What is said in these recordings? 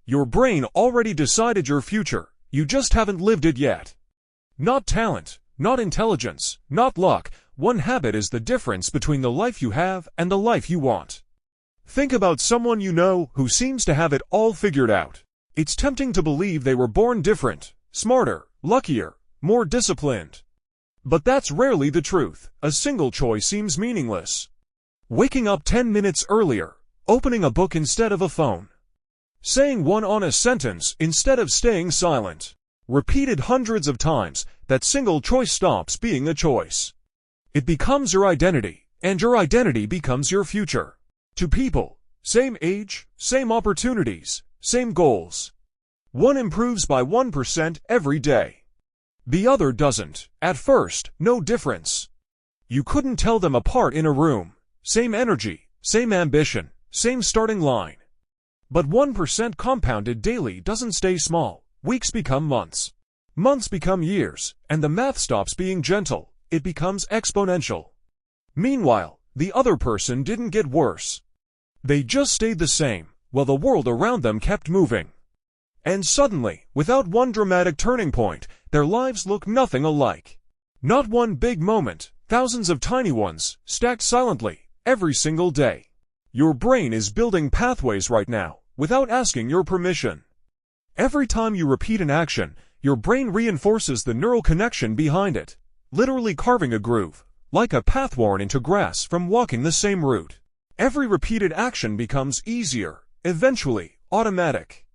Your brain already decided your future, you just haven't lived it yet. Not talent, not intelligence, not luck. One habit is the difference between the life you have and the life you want. Think about someone you know who seems to have it all figured out. It's tempting to believe they were born different, smarter, luckier, more disciplined. But that's rarely the truth. A single choice seems meaningless. Waking up 10 minutes earlier, opening a book instead of a phone, saying one honest sentence instead of staying silent. Repeated hundreds of times, that single choice stops being a choice. It becomes your identity, and your identity becomes your future. To people, same age, same opportunities, same goals. One improves by 1% every day. The other doesn't. At first, no difference. You couldn't tell them apart in a room. Same energy, same ambition, same starting line. But 1% compounded daily doesn't stay small. Weeks become months. Months become years, and the math stops being gentle. It becomes exponential. Meanwhile, the other person didn't get worse. They just stayed the same, while the world around them kept moving. And suddenly, without one dramatic turning point, their lives look nothing alike. Not one big moment, thousands of tiny ones, stacked silently, every single day. Your brain is building pathways right now, without asking your permission. Every time you repeat an action, your brain reinforces the neural connection behind it, literally carving a groove, like a path worn into grass from walking the same route. Every repeated action becomes easier, eventually, automatic.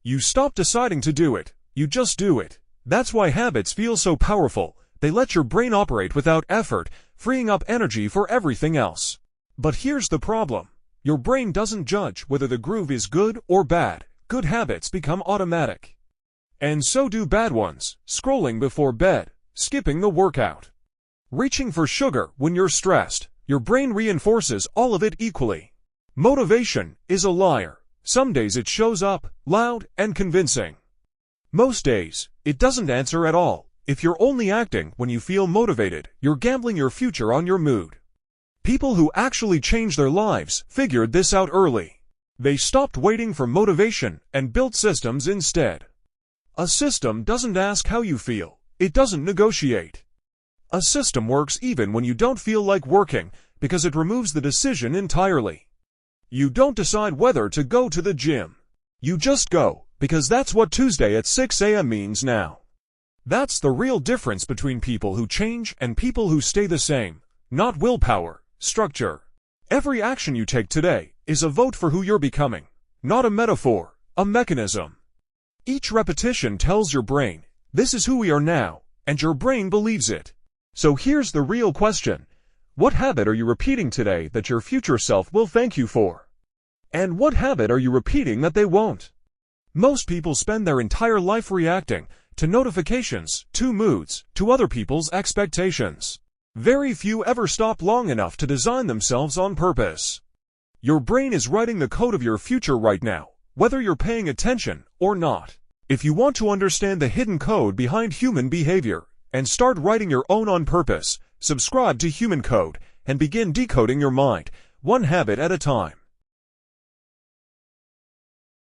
You stop deciding to do it, you just do it. That's why habits feel so powerful. They let your brain operate without effort, freeing up energy for everything else. But here's the problem. Your brain doesn't judge whether the groove is good or bad. Good habits become automatic. And so do bad ones, scrolling before bed, skipping the workout, reaching for sugar when you're stressed. Your brain reinforces all of it equally. Motivation is a liar. Some days it shows up, loud and convincing. Most days, it doesn't answer at all. If you're only acting when you feel motivated, you're gambling your future on your mood. People who actually changed their lives figured this out early. They stopped waiting for motivation and built systems instead. A system doesn't ask how you feel. It doesn't negotiate. A system works even when you don't feel like working, because it removes the decision entirely. You don't decide whether to go to the gym. You just go, because that's what Tuesday at 6 a.m. means now. That's the real difference between people who change and people who stay the same. Not willpower, structure. Every action you take today is a vote for who you're becoming, not a metaphor, a mechanism. Each repetition tells your brain, this is who we are now, and your brain believes it. So here's the real question. What habit are you repeating today that your future self will thank you for? And what habit are you repeating that they won't? Most people spend their entire life reacting to notifications, to moods, to other people's expectations. Very few ever stop long enough to design themselves on purpose. Your brain is writing the code of your future right now, whether you're paying attention or not. If you want to understand the hidden code behind human behavior and start writing your own on purpose, subscribe to HumanCode and begin decoding your mind, one habit at a time.